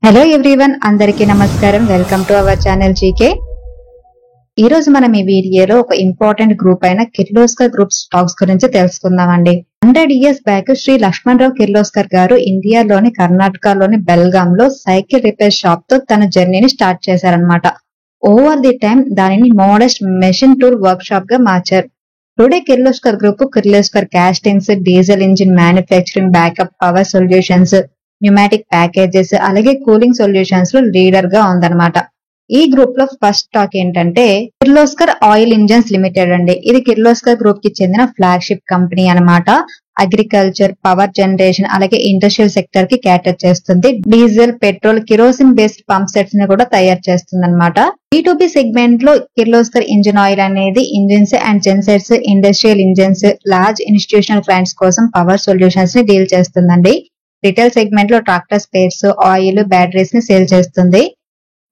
Hello everyone, అందరికీ నమస్కారం. Welcome to our channel GK. ఈ రోజు మనం ఈ వీడియోలో ఒక ఇంపార్టెంట్ గ్రూప్ అయిన కిర్లోస్కర్ గ్రూప్ స్టాక్స్ గురించి తెలుసుకుందామండి. 100 years బ్యాక్ శ్రీ లక్ష్మణరావు కిర్లోస్కర్ గారు ఇండియాలోని కర్ణాటకలోని బెల్గాం లో సైకిల్ రిపేర్ షాప్ తో తన జర్నీని స్టార్ట్ చేశారనమాట. ఓవర్ ది టైమ్ దానిని modest machine tool work shop గా మార్చారు. Today Kirloskar group Kirloskar castings, diesel engine manufacturing, backup power solutions, pneumatic packages, అలాగే కూలింగ్ సొల్యూషన్స్ లో లీడర్ గా ఉందన్నమాట. ఈ గ్రూప్ లో ఫస్ట్ స్టాక్ ఏంటంటే కిర్లోస్కర్ ఆయిల్ ఇంజన్స్ లిమిటెడ్ అండి. ఇది కిర్లోస్కర్ గ్రూప్ కి చెందిన ఫ్లాగ్షిప్ కంపెనీ అన్నమాట. అగ్రికల్చర్, పవర్ జనరేషన్, అలాగే ఇండస్ట్రియల్ సెక్టర్ కి క్యాటర్ చేస్తుంది. Diesel, petrol, kerosene based pump sets ని కూడా తయారు చేస్తుంది అనమాట. B2B సెగ్మెంట్ లో కిర్లోస్కర్ ఇంజిన్ ఆయిల్ అనేది engines and gensets, industrial engines, large institutional clients కోసం పవర్ సొల్యూషన్స్ ని డీల్ చేస్తుందండి. రిటైల్ సెగ్మెంట్ లో ట్రాక్టర్ స్పేర్స్, ఆయిల్, బ్యాటరీస్ ని సేల్ చేస్తుంది.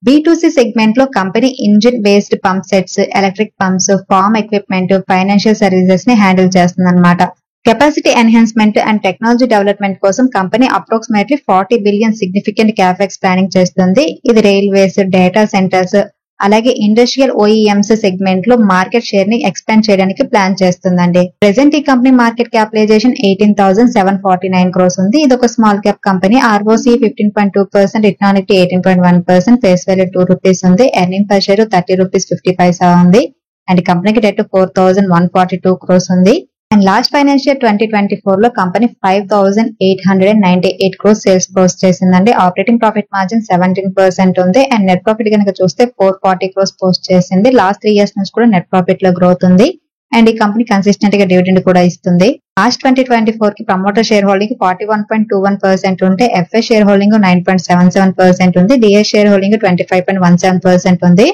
B2C సెగ్మెంట్ లో company engine based pump sets, electric pumps, farm equipment, financial services ని handle చేస్తుంది అనమాట. Capacity enhancement and technology development కోసం company approximately 40 billion significant capex planning చేస్తుంది. ఇది రైల్వేస్, డేటా సెంటర్స్, అలాగే ఇండస్ట్రియల్ OEMs సెగ్మెంట్ లో market share ని expand చేయడానికి ప్లాన్ చేస్తుందండి. ప్రెసెంట్ ఈ కంపెనీ మార్కెట్ క్యాపిటలైజేషన్ 18,749 crores ఉంది. ఇది ఒక small cap company. ROC 15.2%, return on equity 18.1%, face value ₹2 ఉంది. ఎర్నింగ్ పర్ షేర్ ₹30.50 ఉంది. అండ్ కంపెనీకి డెట్ 4,142 crores ఉంది. అండ్ లాస్ట్ ఫైనాన్షియల్ 2024 లో కంపెనీ 5,898 crores సేల్స్ పోస్ట్ చేసిందండి. ఆపరేటింగ్ ప్రాఫిట్ మార్జిన్ 17% ఉంది. అండ్ నెట్ ప్రాఫిట్ కనుక చూస్తే 440 crores పోస్ట్ చేసింది. లాస్ట్ 3 years నుంచి కూడా నెట్ ప్రాఫిట్ లో గ్రోత్ ఉంది. అండ్ ఈ కంపెనీ కన్సిస్టెంట్ గా డివిడెండ్ కూడా ఇస్తుంది. మార్చ్ 2024 కి ప్రమోటర్ షేర్ హోల్డింగ్ 41.21% ఉంటే FS షేర్ హోల్డింగ్ 9.77% ఉంది. DS షేర్ హోల్డింగ్ 25.17% ఉంది.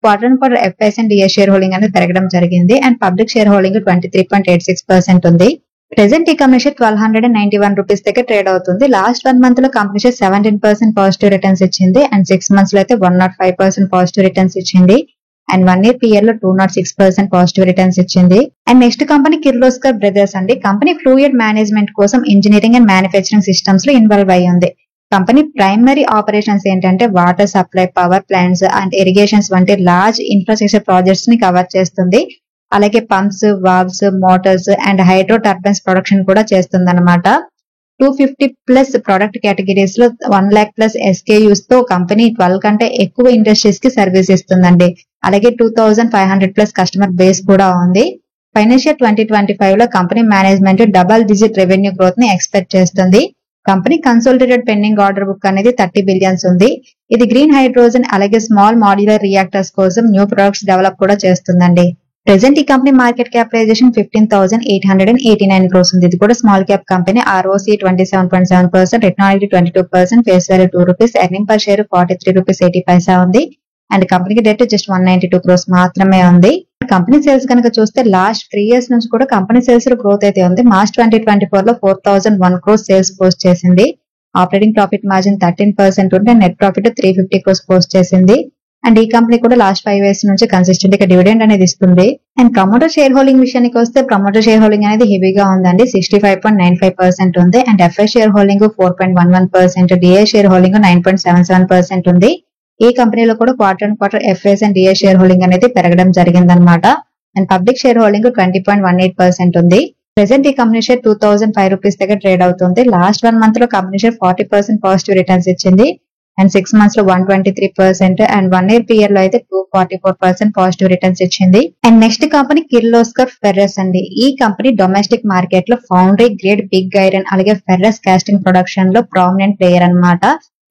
Quarter and quarter FS and DS share holding అనేది పెరగడం జరిగింది. అండ్ పబ్లిక్ షేర్ హోల్డింగ్ 23.86% ఉంది. ప్రెసెంట్ ఈ కంపెనీ షేర్ ₹1,291 దగ్గర ట్రేడ్ అవుతుంది. లాస్ట్ 1 month లో కంపెనీ షేర్ 17% పాజిటివ్ రిటర్న్స్ ఇచ్చింది. అండ్ 6 months లో అయితే 105% పాజిటివ్ రిటర్న్స్ ఇచ్చింది. అండ్ 1 year PL లో 206% పాజిటివ్ రిటర్న్స్ ఇచ్చింది. And next company Kirloskar brothers అండి. కంపెనీ ఫ్లూయిడ్ మేనేజ్మెంట్ కోసం ఇంజనీరింగ్ అండ్ మ్యానుఫ్యాక్చరింగ్ సిస్టమ్స్ లో ఇన్వాల్వ్ అయ్యి ఉంది. కంపెనీ ప్రైమరీ ఆపరేషన్స్ ఏంటంటే water supply, power plants and irrigations వంటి లార్జ్ ఇన్ఫ్రాస్ట్రక్చర్ ప్రాజెక్ట్స్ ని కవర్ చేస్తుంది. అలాగే pumps, valves, Motors and hydro turbines production కూడా చేస్తుంది అనమాట. 250+ ప్రొడక్ట్ కేటగిరీస్ లో 1 lakh+ SKUs తో కంపెనీ 12 కంటే ఎక్కువ ఇండస్ట్రీస్ కి సర్వీస్ ఇస్తుందండి. అలాగే 2,500+ కస్టమర్ బేస్ కూడా ఉంది. ఫైనాన్షియల్ 2025 లో company management double digit revenue growth ని ఎక్స్పెక్ట్ చేస్తుంది. Company consolidated pending order book అనేది 30 billion ఉంది. ఇది గ్రీన్ హైడ్రోజన్ అలాగే స్మాల్ మాడ్యులర్ రియాక్టర్స్ కోసం న్యూ ప్రొడక్ట్స్ డెవలప్ కూడా చేస్తుందండి. ప్రెసెంట్ ఈ కంపెనీ మార్కెట్ క్యాపిటలైజేషన్ 15,889 crores ఉంది. ఇది కూడా small cap company. ROC 27.7%, return on equity 22%, face value ₹2, earning per share ₹43.80 ఉంది. అండ్ కంపెనీకి డెట్ జస్ట్ 192 crores మాత్రమే ఉంది. కంపెనీ సేల్స్ కనుక చూస్తే లాస్ట్ 3 years నుంచి కూడా కంపెనీ సేల్స్ లో గ్రోత్ అయితే ఉంది. మార్చ్ 2024 లో 4,001 crores సేల్స్ పోస్ట్ చేసింది. ఆపరేటింగ్ ప్రాఫిట్ మార్జిన్ 13% ఉంటే నెట్ ప్రాఫిట్ 350 crores పోస్ట్ చేసింది. అండ్ ఈ కంపెనీ కూడా లాస్ట్ 5 years నుంచి కన్సిస్టెంట్ గా డివిడెండ్ అనేది ఇస్తుంది. అండ్ ప్రమోటర్ షేర్ హోల్డింగ్ విషయానికి వస్తే ప్రమోటర్ షేర్ హోల్డింగ్ అనేది హెవీగా ఉందండి. 65.95% ఉంది. And FS share holding 4.11%, DS share holding 9.77% ఉంది. ఈ కంపెనీలో కూడా quarter and quarter FS and DS share holding అనేది పెరగడం జరిగిందనమాట. అండ్ పబ్లిక్ షేర్ హోల్డింగ్ 20.18% ఉంది. ప్రెసెంట్ ఈ కంపెనీ షేర్ ₹2,005 దగ్గర ట్రేడ్ అవుతుంది. లాస్ట్ 1 month లో కంపెనీ షేర్ 40% పాజిటివ్ రిటర్న్స్ ఇచ్చింది. అండ్ 6 months లో 123%, అండ్ 1 year PL లో అయితే 244% పాజిటివ్ రిటర్న్స్ ఇచ్చింది. And next company Kirloskar ferrous అండి. ఈ కంపెనీ డొమెస్టిక్ మార్కెట్ లో ఫౌండరీ గ్రేడ్ బిగ్ ఐరన్ అలాగే ఫెర్రస్ కాస్టింగ్ ప్రొడక్షన్ లో ప్రామినెంట్ ప్లేయర్ అన్నమాట.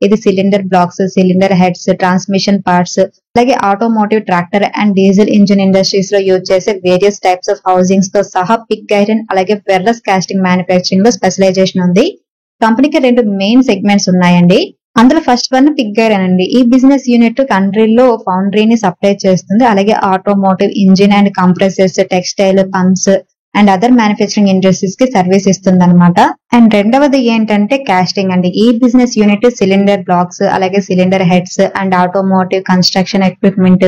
ఇది cylinder blocks, cylinder heads, transmission parts, అలాగే automotive, tractor and diesel engine industries లో యూజ్ చేసే వేరియస్ టైప్స్ ఆఫ్ హౌసింగ్స్ తో సహా బిగ్ ఐరన్ అలాగే ఫెర్రస్ కాస్టింగ్ మ్యానుఫ్యాక్చరింగ్ లో స్పెషలైజేషన్ ఉంది. కంపెనీకి 2 మెయిన్ సెగ్మెంట్స్ ఉన్నాయండి. అందులో ఫస్ట్ వన్ పిగ్ ఐరన్ అండి. ఈ బిజినెస్ యూనిట్ కంట్రీలో ఫౌండరీని సప్లై చేస్తుంది. అలాగే automotive, engine and compressors, textile, pumps and other manufacturing industries కి సర్వీస్ ఇస్తుంది అనమాట. అండ్ రెండవది ఏంటంటే కాస్టింగ్ అండి. ఈ బిజినెస్ యూనిట్ సిలిండర్ బ్లాక్స్ అలాగే cylinder heads and automotive, construction equipment,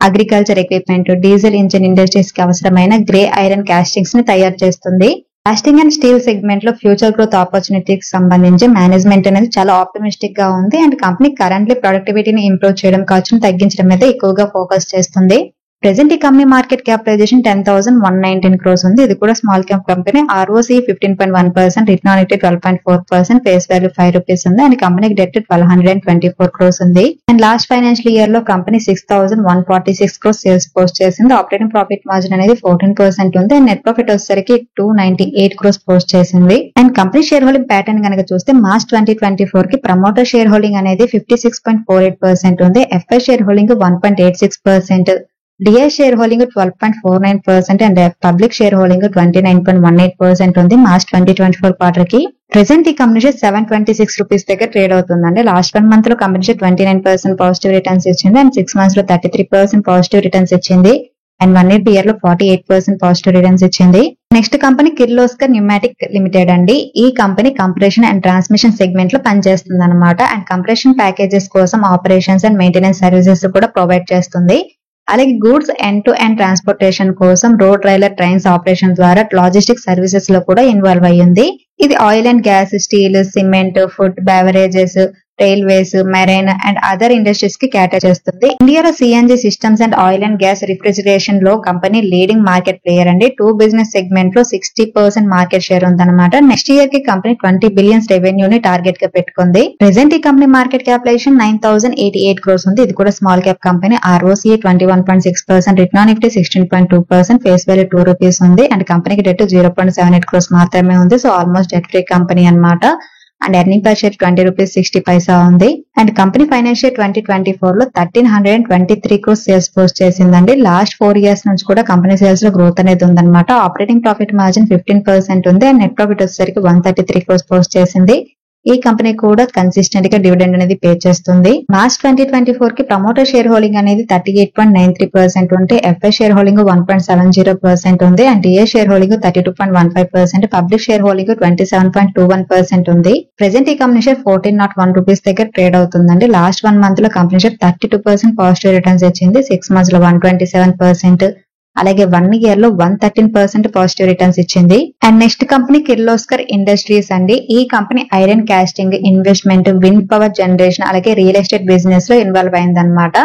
agriculture equipment, diesel engine industries కి అవసరమైన గ్రే ఐరన్ కాస్టింగ్స్ ని తయారు చేస్తుంది. కాస్టింగ్ అండ్ స్టీల్ సెగ్మెంట్ లో ఫ్యూచర్ గ్రోత్ ఆపర్చునిటీకి సంబంధించి మేనేజ్మెంట్ అనేది చాలా ఆప్టిమిస్టిక్ గా ఉంది అండ్ కంపెనీ కరెంట్లీ ప్రొడక్టివిటీని ఇంప్రూవ్ చేయడం, ఖర్చును తగ్గించడం మీద ఎక్కువగా ఫోకస్ చేస్తుంది. ప్రెసెంట్ ఈ కంపెనీ మార్కెట్ క్యాపిటలైజేషన్ 10,119 crores ఉంది. ఇది కూడా small cap company. ROCE 15.1%, return on equity 12.4%, face value ₹5 ఉంది అండ్ కంపెనీకి డెట్ 1,224 crores ఉంది. అండ్ లాస్ట్ ఫైనాన్షియల్ ఇయర్ లో కంపెనీ 6,146 crores సేల్స్ పోస్ట్ చేసింది. ఆపరేటింగ్ ప్రాఫిట్ మార్జిన్ అనేది 14% ఉంది అండ్ నెట్ ప్రాఫిట్ వచ్చేసరికి 298 crores పోస్ట్ చేసింది. And company share holding pattern కనుక చూస్తే మార్చ్ 2024 కి ప్రమోటర్ షేర్ హోల్డింగ్ అనేది 56.48% ఉంది. FI share holding 1.86%, DI share holding 12.49% and public share holding 29.18% ఉంది మార్చ్ 2024 క్వార్టర్ కి. ప్రెసెంట్ ఈ కంపెనీ షేర్ ₹726 దగ్గర ట్రేడ్ అవుతుందండి. లాస్ట్ 1 month లో కంపెనీ షేర్ 29% పాజిటివ్ రిటర్న్స్ ఇచ్చింది అండ్ 6 months లో 33% పాజిటివ్ రిటర్న్స్ ఇచ్చింది అండ్ 1 year పీరియడ్ లో 48% పాజిటివ్ రిటర్న్స్ ఇచ్చింది. Next company Kirloskar pneumatic limited అండి. ఈ company compression and transmission segment లో పనిచేస్తుంది అనమాట. అండ్ కంప్రెషన్ ప్యాకేజెస్ కోసం ఆపరేషన్స్ అండ్ మెయింటెనెన్స్ సర్వీసెస్ కూడా ప్రొవైడ్ చేస్తుంది. అలాగే goods end to end transportation కోసం రోడ్, రైలర్, ట్రైన్స్ ఆపరేషన్ ద్వారా లాజిస్టిక్ సర్వీసెస్ లో కూడా ఇన్వాల్వ్ అయ్యింది. ఇది oil and gas, steel, cement, food, beverages, railways, marine and other industries కి క్యాటర్ చేస్తుంది. ఇండియాలో CNG systems and oil and gas refrigeration లో కంపెనీ లీడింగ్ మార్కెట్ ప్లేయర్ అండి. 2 బిజినెస్ సెగ్మెంట్ లో 60% మార్కెట్ షేర్ ఉందన్నమాట. నెక్స్ట్ ఇయర్ కి కంపెనీ 20 billion రెవెన్యూని టార్గెట్ గా పెట్టుకుంది. ప్రెసెంట్ ఈ కంపెనీ మార్కెట్ క్యాపిటలైజేషన్ 9,088 crores ఉంది. ఇది కూడా small cap company. ROCE 21.6%, return on equity 16.2%, face value ₹2 ఉంది అండ్ కంపెనీకి డెట్ 0.78 crores మాత్రమే ఉంది. So almost debt free company అన్నమాట. అండ్ ఎర్నింగ్ పర్ షేర్ ₹20.60 ఉంది. అండ్ కంపెనీ ఫైనాన్షియల్ 2024 లో 1,323 crores సేల్స్ పోస్ట్ చేసిందండి. లాస్ట్ 4 years నుంచి కూడా కంపెనీ సేల్స్ లో గ్రోత్ అనేది ఉందన్నమాట. ఆపరేటింగ్ ప్రాఫిట్ మార్జిన్ 15% ఉంది అండ్ నెట్ ప్రాఫిట్ వచ్చేసరికి 133 crores పోస్ట్ చేసింది. ఈ కంపెనీ కూడా కన్సిస్టెంట్ గా డివిడెండ్ అనేది పే చేస్తుంది. మార్చ్ 2024 కి ప్రమోటర్ షేర్ హోల్డింగ్ అనేది 38.93% ఉంటే FI షేర్ హోల్డింగ్ 1.70% ఉంది and DI share holding 32.15%, public share holding 27.21% ఉంది. ప్రెసెంట్ ఈ కంపెనీ షేర్ ₹1401 దగ్గర ట్రేడ్ అవుతుందండి. లాస్ట్ 1 month లో కంపెనీ షేర్ 32% పాజిటివ్ రిటర్న్స్ ఇచ్చింది. 6 months లో 127%, అలాగే 1 year లో 113% పాజిటివ్ రిటర్న్స్ ఇచ్చింది. And next company Kirloskar Industries అండి. ఈ company iron casting, investment, wind power generation అలాగే రియల్ ఎస్టేట్ బిజినెస్ లో ఇన్వాల్వ్ అయిందన్నమాట.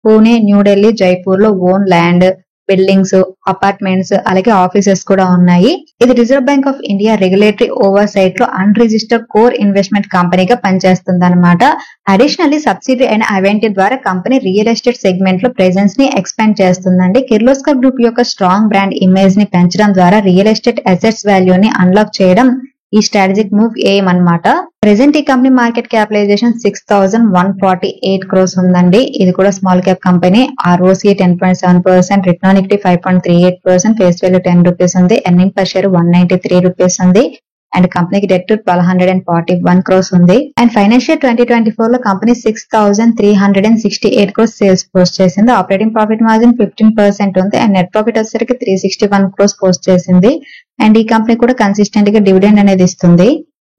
పూణే, న్యూఢిల్లీ, జైపూర్ లో ఓన్ ల్యాండ్, బిల్డింగ్స్, అపార్ట్మెంట్స్ అలాగే ఆఫీసెస్ కూడా ఉన్నాయి. ఇది Reserve Bank of India regulatory oversight లో అన్రిజిస్టర్డ్ కోర్ ఇన్వెస్ట్మెంట్ కంపెనీగా పనిచేస్తుంది అనమాట. అడిషనల్లీ సబ్సిడరీ అయిన అవెంటీ ద్వారా కంపెనీ రియల్ ఎస్టేట్ సెగ్మెంట్ లో ప్రెజెన్స్ ని ఎక్స్పాండ్ చేస్తుందండి. కిర్లోస్కర్ గ్రూప్ యొక్క స్ట్రాంగ్ బ్రాండ్ ఇమేజ్ ని పెంచడం ద్వారా రియల్ ఎస్టేట్ అసెట్స్ వాల్యూని అన్లాక్ చేయడం ఈ స్ట్రాటజిక్ మూవ్ ఎయిమ్ అన్నమాట. ప్రెసెంట్ ఈ కంపెనీ మార్కెట్ క్యాపిటలైజేషన్ 6,148 crores ఉందండి. ఇది కూడా small cap company. ROCE 10.7%, return on equity 5.38%, face value ₹10 ఉంది. ఎర్నింగ్ పర్ షేర్ ₹193 ఉంది అండ్ కంపెనీకి డెట్ 1,241 crores ఉంది. అండ్ ఫైనాన్షియల్ 2024 లో కంపెనీ 6,368 crores సేల్స్ పోస్ట్ చేసింది. ఆపరేటింగ్ ప్రాఫిట్ మార్జిన్ 15% ఉంది అండ్ నెట్ ప్రాఫిట్ వచ్చేసరికి 361 crores పోస్ట్ చేసింది. అండ్ ఈ కంపెనీ కూడా కన్సిస్టెంట్ గా డివిడెండ్ అనేది ఇస్తుంది.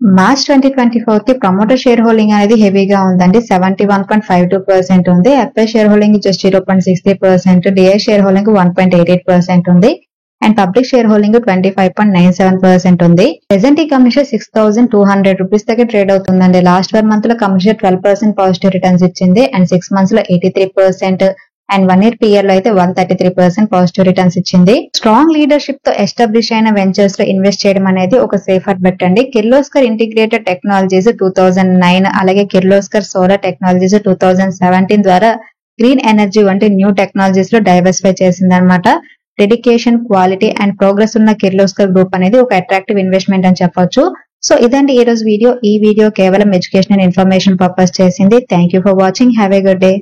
మార్చ్ 2024 కి ప్రమోటర్ షేర్ హోల్డింగ్ అనేది హెవీగా ఉందండి. 71.52% ఉంది. FI share holding just 0.63%, DI share holding 1.88% ఉంది అండ్ పబ్లిక్ షేర్ హోల్డింగ్ 25.97% ఉంది. ప్రెసెంట్ ఈ కంపెనీ షేర్ ₹6,200 దగ్గర ట్రేడ్ అవుతుందండి. లాస్ట్ 1 month లో కంపెనీ షేర్ 12% పాజిటివ్ రిటర్న్స్ ఇచ్చింది అండ్ 6 months లో 83% అండ్ 1 year పీరియడ్ లో అయితే 133% పాజిటివ్ రిటర్న్స్ ఇచ్చింది. స్ట్రాంగ్ లీడర్షిప్ తో ఎస్టాబ్లిష్ అయిన వెంచర్స్ లో ఇన్వెస్ట్ చేయడం అనేది ఒక సేఫర్ బెట్ అండి. కిర్లోస్కర్ ఇంటిగ్రేటెడ్ టెక్నాలజీస్ 2009 అలాగే కిర్లోస్కర్ సోలార్ టెక్నాలజీస్ 2017 ద్వారా గ్రీన్ ఎనర్జీ వంటి న్యూ టెక్నాలజీస్ లో డైవర్సిఫై చేసింది అనమాట. డెడికేషన్, క్వాలిటీ అండ్ ప్రోగ్రెస్ ఉన్న కిర్లోస్కర్ గ్రూప్ అనేది ఒక అట్రాక్టివ్ ఇన్వెస్ట్మెంట్ అని చెప్పొచ్చు. సో ఇదండి ఈ రోజు వీడియో. ఈ వీడియో కేవలం ఎడ్యుకేషన్ అండ్ ఇన్ఫర్మేషన్ పర్పస్ చేసింది. Thank you for watching. Have a good day.